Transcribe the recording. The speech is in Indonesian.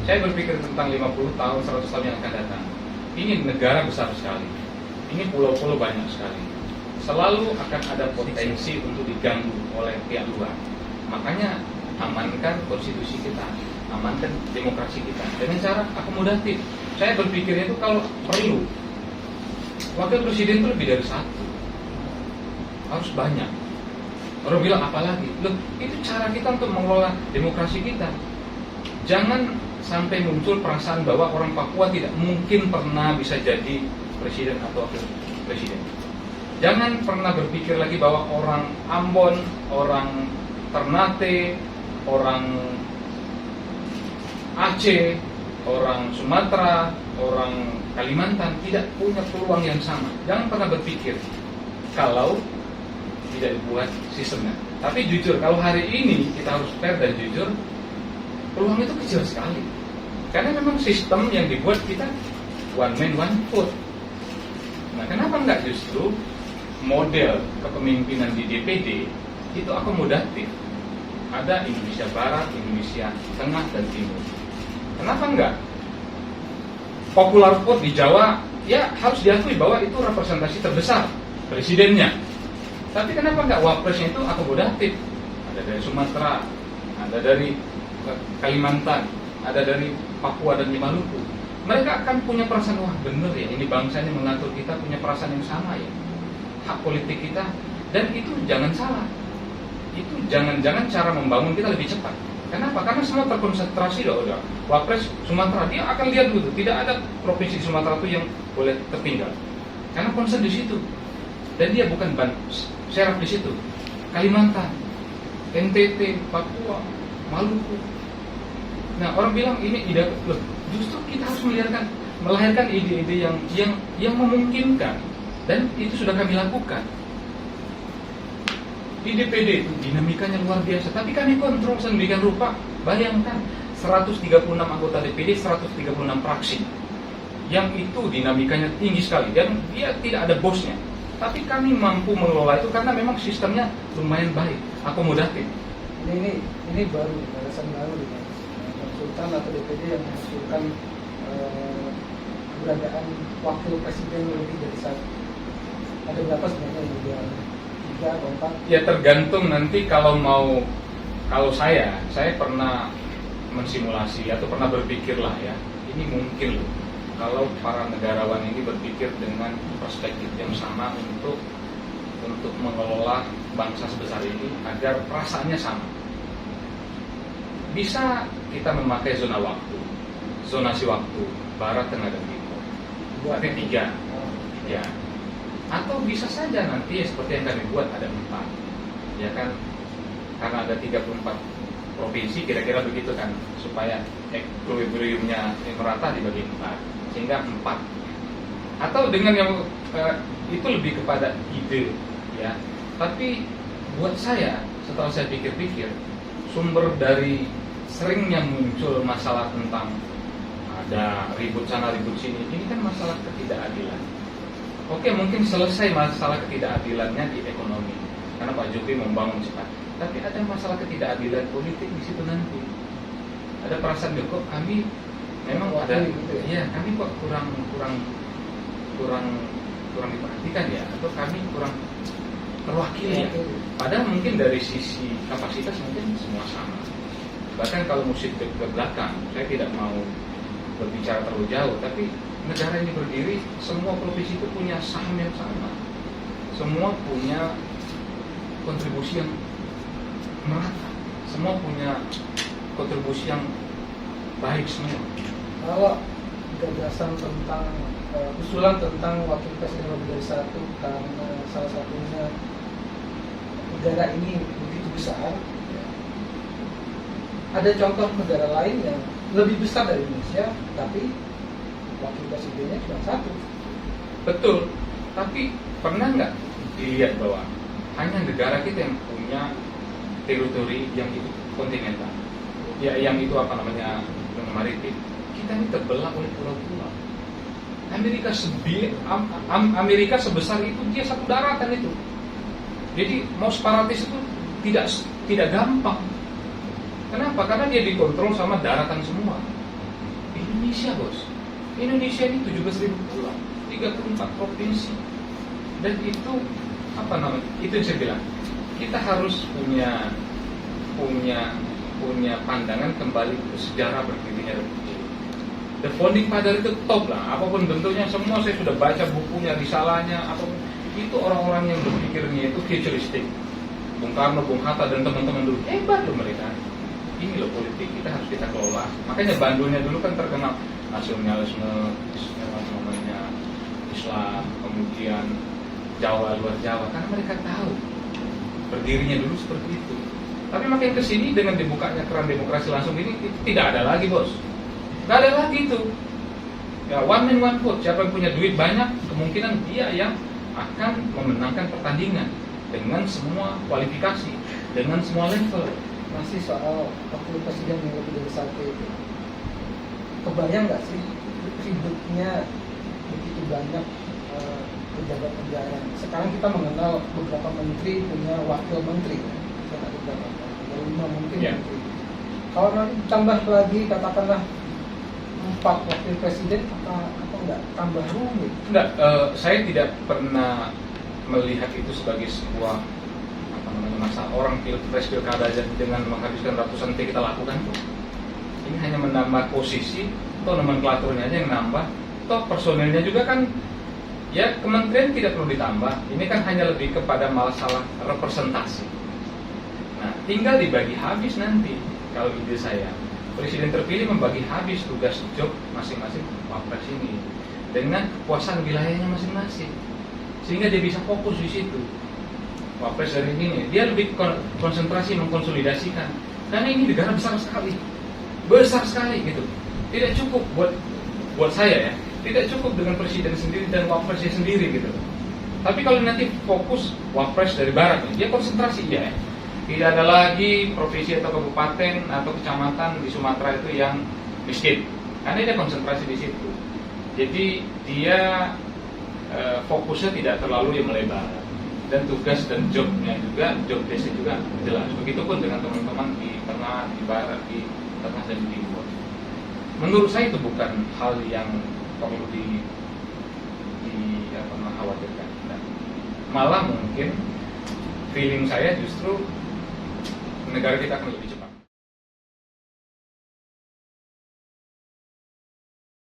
Saya berpikir tentang 50 tahun, 100 tahun yang akan datang. Ini negara besar sekali. Ini pulau-pulau banyak sekali. Selalu akan ada potensi untuk diganggu oleh pihak luar. Makanya amankan konstitusi kita, amankan demokrasi kita dengan cara akomodatif. Saya berpikirnya itu kalau perlu wakil presiden itu lebih dari satu, harus banyak. Orang bilang apalagi, loh itu cara kita untuk mengelola demokrasi kita. Jangan sampai muncul perasaan bahwa orang Papua tidak mungkin pernah bisa jadi presiden atau wakil presiden. Jangan pernah berpikir lagi bahwa orang Ambon, orang Ternate, orang Aceh, orang Sumatera, orang Kalimantan tidak punya peluang yang sama. Jangan pernah berpikir kalau tidak dibuat sistemnya. Tapi jujur, kalau hari ini kita harus fair dan jujur, peluang itu kecil sekali. Karena memang sistem yang dibuat kita one man one vote. Nah, kenapa enggak justru model kepemimpinan di DPD itu akomodatif? Ada Indonesia Barat, Indonesia Tengah dan Timur. Kenapa enggak? Popular vote di Jawa, ya harus diakui bahwa itu representasi terbesar presidennya. Tapi kenapa enggak wapresnya itu akomodatif? Ada dari Sumatera, ada dari Kalimantan, ada dari Papua dan Maluku. Mereka akan punya perasaan, wah bener ya, ini bangsa ini mengatur kita punya perasaan yang sama ya. Hak politik kita, dan itu jangan salah. Itu jangan-jangan cara membangun kita lebih cepat. Kenapa? Karena semua terkonsentrasi udah. Wapres Sumatera, dia akan lihat dulu, tidak ada provinsi Sumatera itu yang boleh tertinggal. Karena konsen di situ. Dan dia bukan serap di situ. Kalimantan, NTT, Papua, Maluku. Nah, orang bilang ini ide, loh, justru kita harus melahirkan ide-ide yang memungkinkan, dan itu sudah kami lakukan. Di DPD itu dinamikanya luar biasa, tapi kami kontrol sedemikian rupa. Bayangkan 136 anggota DPD, 136 fraksi, yang itu dinamikanya tinggi sekali dan dia tidak ada bosnya. Tapi kami mampu mengelola itu karena memang sistemnya lumayan baik, akomodatif. Ini baru gagasan baru dengan Sultan atau DPD yang mengusulkan keberadaan wakil presiden lebih dari satu. Ada berapa sebenarnya yang dia? Ya tergantung nanti kalau saya pernah mensimulasi atau pernah berpikir lah ya, ini mungkin loh kalau para negarawan ini berpikir dengan perspektif yang sama untuk mengelola bangsa sebesar ini agar perasaannya sama. Bisa kita memakai zona waktu, zonasi waktu barat, tengah dan timur. Ada 3 ya. Atau bisa saja nanti seperti yang kami buat ada 4, ya kan, karena ada 34 provinsi kira-kira begitu kan, supaya equilibriumnya merata dibagi 4, sehingga 4. Atau dengan yang itu lebih kepada ide, ya. Tapi buat saya setelah saya pikir-pikir, sumber dari seringnya muncul masalah tentang ada ribut sana ribut sini, ini kan masalah ketidakadilan. Oke, mungkin selesai masalah ketidakadilannya di ekonomi karena Pak Jokowi membangun cepat. Tapi ada masalah ketidakadilan politik di situ nanti. Ada perasaan kok kami memang ada, ya kami kok kurang diperhatikan ya, atau kami kurang terwakili ya. Padahal mungkin dari sisi kapasitas mungkin semua sama. Bahkan kalau musik ke belakang, saya tidak mau berbicara terlalu jauh, tapi negara ini berdiri, semua provinsi itu punya saham yang sama, semua punya kontribusi yang merata, semua punya kontribusi yang baik semua. Kalau gagasan tentang usulan tentang wakil presiden lebih dari satu, karena salah satunya negara ini begitu besar, ada contoh negara lain yang lebih besar dari Indonesia, tapi wakil presidennya cuma 1. Betul, tapi pernah nggak dilihat bahwa hanya negara kita yang punya teritori yang itu kontinental, ya yang itu apa namanya maritim. Kita ini terbelah oleh pulau-pulau. Amerika sebesar itu, dia satu daratan itu. Jadi mau separatis itu tidak gampang. Kenapa? Karena dia dikontrol sama daratan semua. Indonesia, bos. Indonesia ini 17.000 pulau, 34 provinsi. Dan itu apa namanya? Itu yang saya bilang. Kita harus punya pandangan kembali ke sejarah berdirinya Republik. The Founding Father itu top lah, apapun bentuknya, semua saya sudah baca bukunya, risalahnya, apapun. Itu orang-orang yang berpikirnya itu futuristik. Bung Karno, Bung Hatta, dan teman-teman dulu, hebat loh mereka. Ini loh politik, kita harus kita kelola. Makanya Bandungnya dulu kan terkenal nasionalisme, namanya Islam, kemudian Jawa, luar Jawa, karena mereka tahu berdirinya dulu seperti itu. Tapi makin kesini dengan dibukanya keran demokrasi langsung ini, itu tidak ada lagi, bos. Nggak ada lagi itu. Ya, one man one vote. Siapa yang punya duit banyak, kemungkinan dia yang akan memenangkan pertandingan dengan semua kualifikasi, dengan semua level. Masih soal wakil presiden yang lebih dari satu itu, kebayang nggak sih ribetnya begitu banyak pejabat negara? Sekarang kita mengenal beberapa menteri punya wakil menteri, kan? Ada beberapa, ada 5 mungkin menteri. Kalau nanti tambah lagi katakanlah 4 wakil presiden, apa enggak tambah rumit? Enggak, saya tidak pernah melihat itu sebagai sebuah masalah. Orang pilkada dengan menghabiskan ratusan T kita lakukan tuh. Ini hanya menambah posisi, atau nomenklaturnya aja yang nambah, toh personilnya juga kan, ya kementerian tidak perlu ditambah. Ini kan hanya lebih kepada masalah representasi. Nah, tinggal dibagi habis nanti. Kalau ide saya, presiden terpilih membagi habis tugas job masing-masing wapres ini dengan kekuasaan wilayahnya masing-masing, sehingga dia bisa fokus di situ. Wapres dari ini dia lebih konsentrasi mengkonsolidasikan, karena ini negara besar sekali gitu. Tidak cukup buat saya ya, tidak cukup dengan presiden sendiri dan wapresnya sendiri gitu. Tapi kalau nanti fokus wapres dari barat, dia konsentrasi ya. Tidak ada lagi provinsi atau kabupaten atau kecamatan di Sumatera itu yang miskin, karena dia konsentrasi di situ. Jadi dia fokusnya tidak terlalu yang melebar, dan tugas dan jobnya juga, job desk juga jelas. Begitupun dengan teman-teman di tengah, di barat, di tengah dan di timur. Menurut saya itu bukan hal yang perlu khawatirkan. Nah, malah mungkin feeling saya justru negara kita akan lebih cepat.